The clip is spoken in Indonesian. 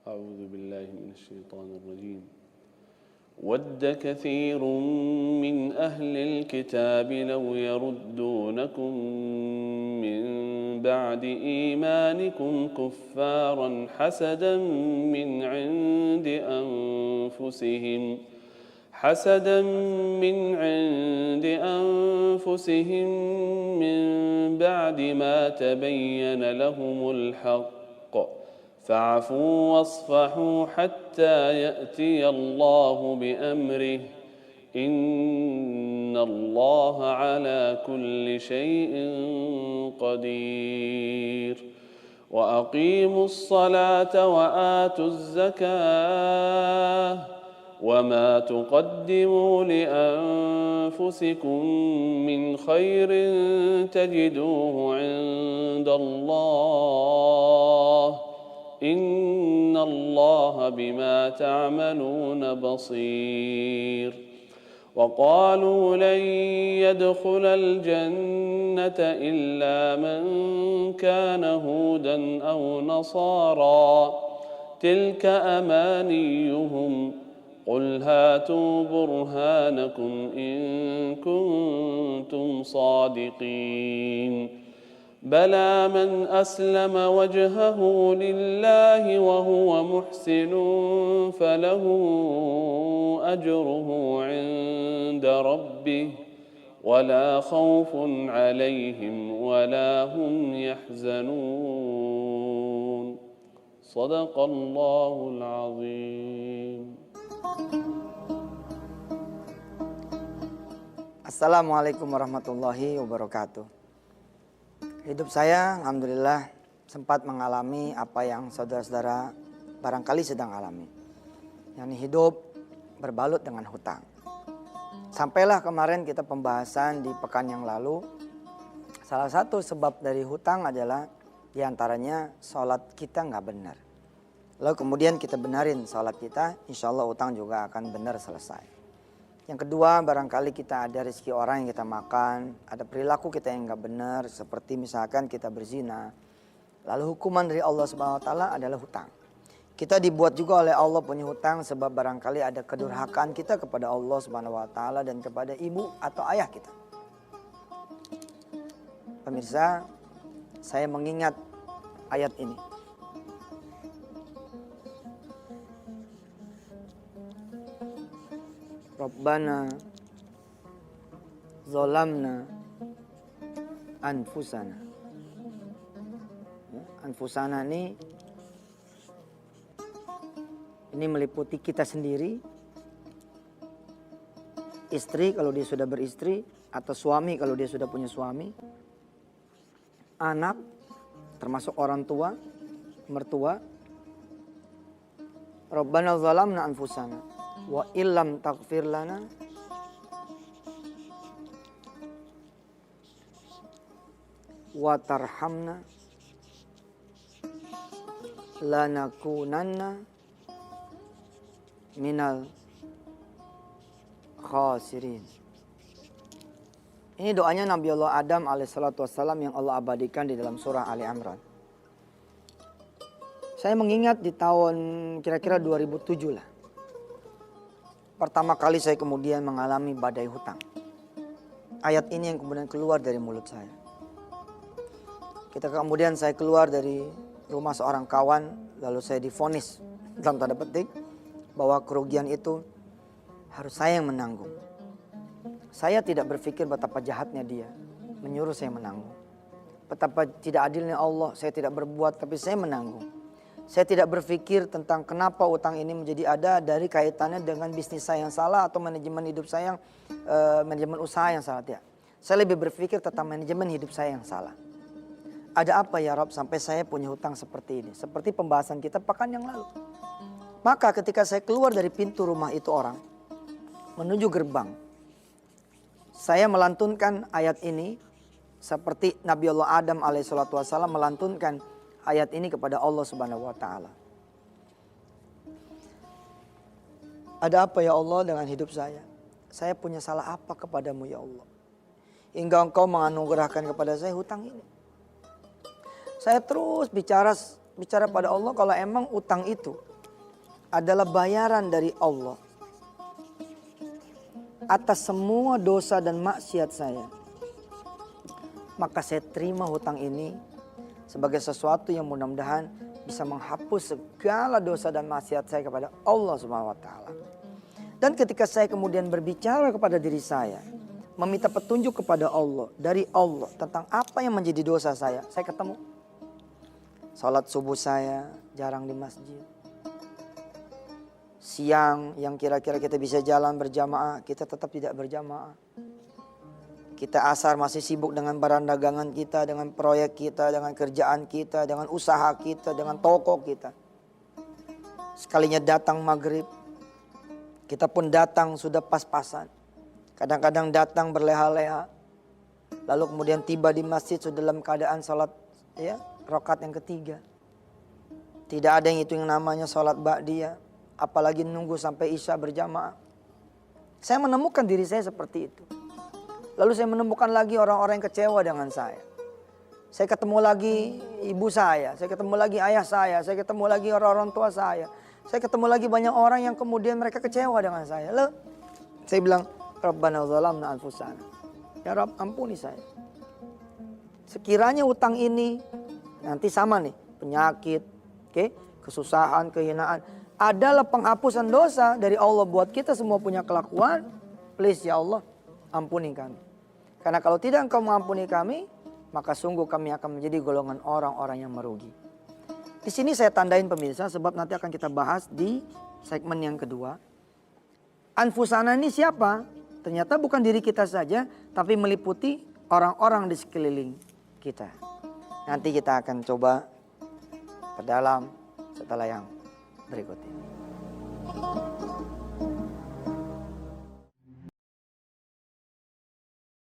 أعوذ بالله من الشيطان الرجيم ود كثير من أهل الكتاب لو يردونكم من بعد إيمانكم كفارا حسدا من عند أنفسهم من بعد ما تبين لهم الحق فاعفوا واصفحوا حتى يأتي الله بأمره إن الله على كل شيء قدير وأقيموا الصلاة وآتوا الزكاة وما تقدموا لأنفسكم من خير تجدوه عند الله إن الله بما تعملون بصير وقالوا لن يدخل الجنة إلا من كان هودا أو نصارى تلك أمانيهم قل هاتوا برهانكم إن كنتم صادقين بلى من أسلم وجهه لله وهو محسن فله أجره عند ربه ولا خوف عليهم ولا هم يحزنون صدق الله العظيم. Assalamualaikum warahmatullahi wabarakatuh. Hidup saya alhamdulillah sempat mengalami apa yang saudara-saudara barangkali sedang alami, yakni hidup berbalut dengan hutang. Sampailah kemarin kita pembahasan di pekan yang lalu, salah satu sebab dari hutang adalah diantaranya sholat kita nggak benar. Lalu kemudian kita benarin sholat kita, insya Allah hutang juga akan benar selesai. Yang kedua, barangkali kita ada rezeki orang yang kita makan, ada perilaku kita yang nggak benar, seperti misalkan kita berzina. Lalu hukuman dari Allah Subhanahu Wa Taala adalah hutang. Kita dibuat juga oleh Allah punya hutang sebab barangkali ada kedurhakaan kita kepada Allah Subhanahu Wa Taala dan kepada ibu atau ayah kita. Pemirsa, saya mengingat ayat ini. Rabbana zolamna anfusana. Anfusana ini meliputi kita sendiri, istri kalau dia sudah beristri, atau suami kalau dia sudah punya suami, anak termasuk orang tua, mertua. Rabbana zolamna anfusana wa illam taghfir lana wa tarhamna lanakunanna minal khasirin. Ini doanya Nabi Allah Adam alaihissalatu wassalam yang Allah abadikan di dalam surah Ali Imran. Saya mengingat di tahun kira-kira 2007 lah. Pertama kali saya kemudian mengalami badai hutang. Ayat ini yang kemudian keluar dari mulut saya. Kemudian saya keluar dari rumah seorang kawan, lalu saya divonis dalam tanda petik bahwa kerugian itu harus saya yang menanggung. Saya tidak berpikir betapa jahatnya dia menyuruh saya menanggung. Betapa tidak adilnya Allah, saya tidak berbuat tapi saya menanggung. Saya tidak berpikir tentang kenapa utang ini menjadi ada dari kaitannya dengan bisnis saya yang salah atau manajemen hidup saya yang manajemen usaha yang salah. Tidak. Saya lebih berpikir tentang manajemen hidup saya yang salah. Ada apa ya Rob sampai saya punya hutang seperti ini? Seperti pembahasan kita pekan yang lalu. Maka ketika saya keluar dari pintu rumah itu orang menuju gerbang, saya melantunkan ayat ini seperti Nabi Allah Adam alaihissalatu wassalam melantunkan ayat ini kepada Allah Subhanahu Wa Taala. Ada apa ya Allah dengan hidup saya? Saya punya salah apa kepadamu ya Allah? Hingga engkau menganugerahkan kepada saya hutang ini. Saya terus bicara pada Allah kalau emang utang itu adalah bayaran dari Allah atas semua dosa dan maksiat saya, maka saya terima hutang ini sebagai sesuatu yang mudah-mudahan bisa menghapus segala dosa dan maksiat saya kepada Allah Subhanahu wa taala. Dan ketika saya kemudian berbicara kepada diri saya, meminta petunjuk kepada Allah, dari Allah tentang apa yang menjadi dosa saya ketemu. Salat subuh saya jarang di masjid. Siang yang kira-kira kita bisa jalan berjamaah, kita tetap tidak berjamaah. Kita asar masih sibuk dengan barang dagangan kita, dengan proyek kita, dengan kerjaan kita, dengan usaha kita, dengan toko kita. Sekalinya datang maghrib, kita pun datang sudah pas-pasan. Kadang-kadang datang berleha-leha. Lalu kemudian tiba di masjid sudah dalam keadaan sholat rakaat yang ketiga. Tidak ada yang itu yang namanya sholat ba'diyah. Apalagi nunggu sampai isya berjamaah. Saya menemukan diri saya seperti itu. Lalu saya menemukan lagi orang-orang yang kecewa dengan saya. Saya ketemu lagi ibu saya ketemu lagi ayah saya ketemu lagi orang-orang tua saya ketemu lagi banyak orang yang kemudian mereka kecewa dengan saya. Lalu saya bilang, Rabbana zalamna anfusana. Ya Rabb, ampuni saya. Sekiranya utang ini nanti sama nih, penyakit, kesusahan, kehinaan, adalah penghapusan dosa dari Allah buat kita semua punya kelakuan, please ya Allah, ampuni kami. Karena kalau tidak Engkau mengampuni kami, maka sungguh kami akan menjadi golongan orang-orang yang merugi. Di sini saya tandain pemirsa, sebab nanti akan kita bahas di segmen yang kedua. Anfusana ini siapa? Ternyata bukan diri kita saja, tapi meliputi orang-orang di sekeliling kita. Nanti kita akan coba ke dalam setelah yang berikut ini.